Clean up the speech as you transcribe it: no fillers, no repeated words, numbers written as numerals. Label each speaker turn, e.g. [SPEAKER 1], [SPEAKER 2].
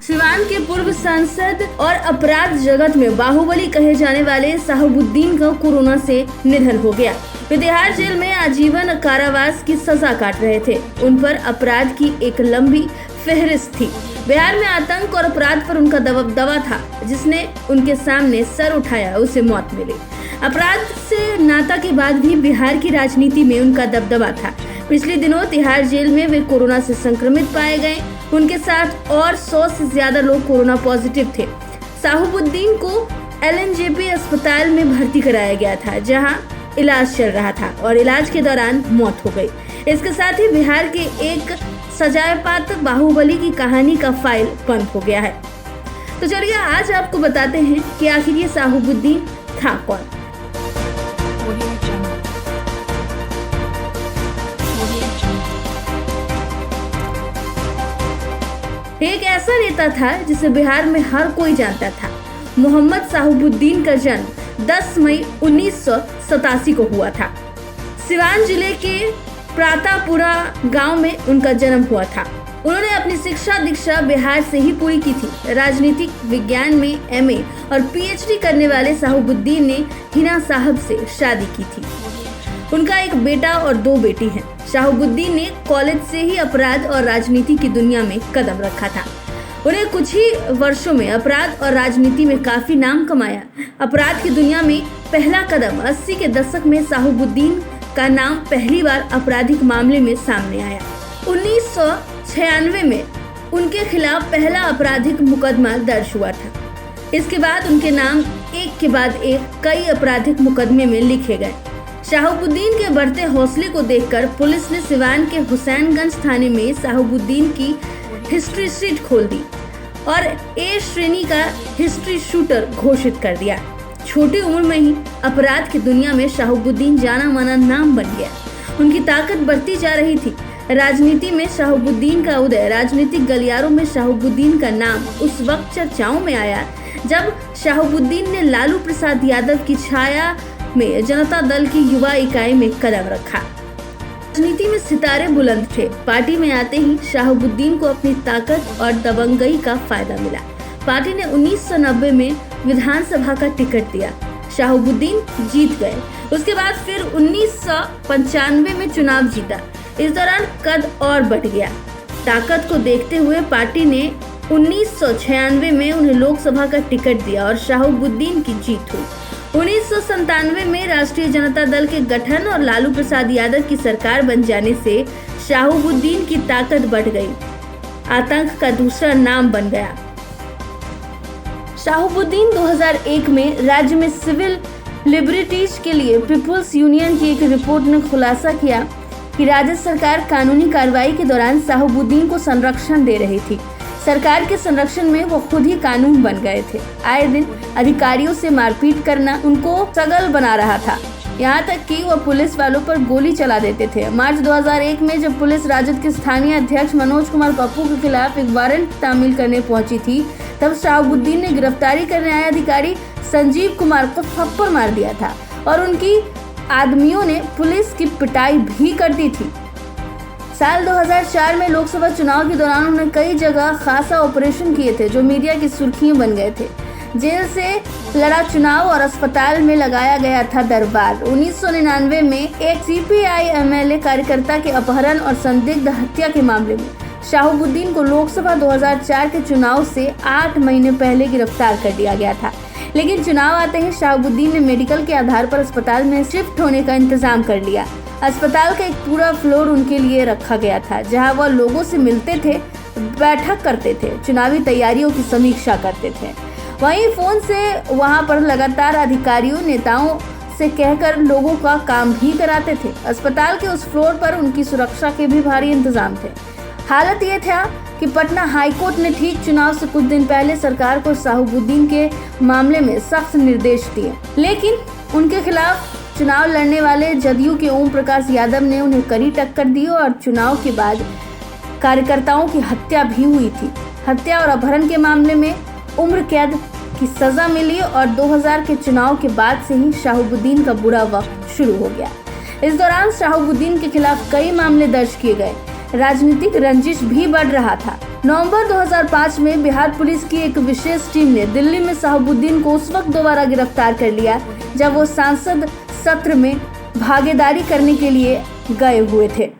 [SPEAKER 1] सिवान के पूर्व सांसद और अपराध जगत में बाहुबली कहे जाने वाले साहबुद्दीन का कोरोना से निधन हो गया। वे तिहाड़ जेल में आजीवन कारावास की सजा काट रहे थे। उन पर अपराध की एक लंबी फहरिस्त थी। बिहार में आतंक और अपराध पर उनका दबदबा था। जिसने उनके सामने सर उठाया उसे मौत मिली। अपराध से नाता के बाद भी बिहार की राजनीति में उनका दबदबा था। पिछले दिनों तिहाड़ जेल में वे कोरोना से संक्रमित पाए गए। उनके साथ और 100 से ज्यादा लोग कोरोना पॉजिटिव थे। साहबुद्दीन को LNJP अस्पताल में भर्ती कराया गया था, जहां इलाज चल रहा था और इलाज के दौरान मौत हो गई। इसके साथ ही बिहार के एक सजायापात्र बाहुबली की कहानी का फाइल बंद हो गया है। तो चलिए आज आपको बताते हैं कि आखिर ये साहबुद्दीन था कौन। एक ऐसा नेता था जिसे बिहार में हर कोई जानता था। मोहम्मद साहबुद्दीन का जन्म 10 मई 1987 को हुआ था। सिवान जिले के प्रातापुरा गांव में उनका जन्म हुआ था। उन्होंने अपनी शिक्षा दीक्षा बिहार से ही पूरी की थी। राजनीतिक विज्ञान में MA और PhD करने वाले साहबुद्दीन ने हिना साहब से शादी की थी। उनका एक बेटा और 2 बेटी हैं। साहबुद्दीन ने कॉलेज से ही अपराध और राजनीति की दुनिया में कदम रखा था। उन्हें कुछ ही वर्षों में अपराध और राजनीति में काफी नाम कमाया। अपराध की दुनिया में पहला कदम 80 के दशक में साहबुद्दीन का नाम पहली बार आपराधिक मामले में सामने आया। 1996 में उनके खिलाफ पहला आपराधिक मुकदमा दर्ज हुआ था। इसके बाद उनके नाम एक के बाद एक कई आपराधिक मुकदमे में लिखे गए। साहबुद्दीन के बढ़ते हौसले को देखकर पुलिस ने सिवान के हुसैनगंज थाने में साहबुद्दीन की हिस्ट्री शीट खोल दी और A श्रेणी का हिस्ट्री शूटर घोषित कर दिया। छोटी उम्र में ही अपराध की दुनिया में साहबुद्दीन जाना माना नाम बन गया। उनकी ताकत बढ़ती जा रही थी। राजनीति में साहबुद्दीन का उदय, राजनीतिक गलियारों में साहबुद्दीन का नाम उस वक्त चर्चाओं में आया जब साहबुद्दीन ने लालू प्रसाद यादव की छाया में जनता दल की युवा इकाई में कदम रखा। राजनीति में सितारे बुलंद थे। पार्टी में आते ही साहबुद्दीन को अपनी ताकत और दबंगई का फायदा मिला। पार्टी ने 1990 में विधानसभा का टिकट दिया। साहबुद्दीन जीत गए। उसके बाद फिर 1995 में चुनाव जीता। इस दौरान कद और बढ़ गया। ताकत को देखते हुए पार्टी ने 1996 में उन्हें लोकसभा का टिकट दिया और साहबुद्दीन की जीत हुई। 1997 में राष्ट्रीय जनता दल के गठन और लालू प्रसाद यादव की सरकार बन जाने से साहबुद्दीन की ताकत बढ़ गई। आतंक का दूसरा नाम बन गया। साहबुद्दीन 2001 में राज्य में सिविल लिबर्टीज के लिए पीपुल्स यूनियन की एक रिपोर्ट ने खुलासा किया कि राज्य सरकार कानूनी कार्रवाई के दौरान साहबुद्दीन को संरक्षण दे रही थी। सरकार के संरक्षण में वो खुद ही कानून बन गए थे। आए दिन अधिकारियों से मारपीट करना उनको सगल बना रहा था। यहाँ तक कि वो पुलिस वालों पर गोली चला देते थे। मार्च 2001 में जब पुलिस राजद के स्थानीय अध्यक्ष मनोज कुमार पप्पू के खिलाफ एक वारंट तामील करने पहुंची थी, तब साहबुद्दीन ने गिरफ्तारी करने आए अधिकारी संजीव कुमार को थप्पड़ मार दिया था और उनकी आदमियों ने पुलिस की पिटाई भी कर दी थी। साल 2004 में लोकसभा चुनाव के दौरान उन्होंने कई जगह खासा ऑपरेशन किए थे जो मीडिया की सुर्खियां बन गए थे। जेल से लड़ा चुनाव और अस्पताल में लगाया गया था दरबार। 1999 में एक CPI MLA कार्यकर्ता के अपहरण और संदिग्ध हत्या के मामले में साहबुद्दीन को लोकसभा 2004 के चुनाव से 8 महीने पहले गिरफ्तार कर लिया गया था। लेकिन चुनाव आते ही साहबुद्दीन ने मेडिकल के आधार पर अस्पताल में शिफ्ट होने का इंतजाम कर लिया। अस्पताल का एक पूरा फ्लोर उनके लिए रखा गया था, जहां वह लोगों से मिलते थे, बैठक करते थे, चुनावी तैयारियों की समीक्षा करते थे। वहीं फोन से वहां पर लगातार अधिकारियों नेताओं से कहकर लोगों का काम भी कराते थे। अस्पताल के उस फ्लोर पर उनकी सुरक्षा के भी भारी इंतजाम थे। हालत ये था कि पटना हाईकोर्ट ने ठीक चुनाव से कुछ दिन पहले सरकार को साहबुद्दीन के मामले में सख्त निर्देश दिए, लेकिन उनके खिलाफ चुनाव लड़ने वाले जदयू के ओम प्रकाश यादव ने उन्हें कड़ी टक्कर दी और चुनाव के बाद कार्यकर्ताओं की हत्या भी हुई थी। हत्या और अपहरण के मामले में उम्र कैद की सजा मिली और 2000 के चुनाव के बाद से ही साहबुद्दीन का बुरा वक्त शुरू हो गया। इस दौरान शहाबुद्दीन के खिलाफ कई मामले दर्ज किए गए। राजनीतिक रंजिश भी बढ़ रहा था। नवंबर 2005 में बिहार पुलिस की एक विशेष टीम ने दिल्ली में शहाबुद्दीन को उस वक्त दोबारा गिरफ्तार कर लिया जब वो संसद सत्र में भागीदारी करने के लिए गए हुए थे।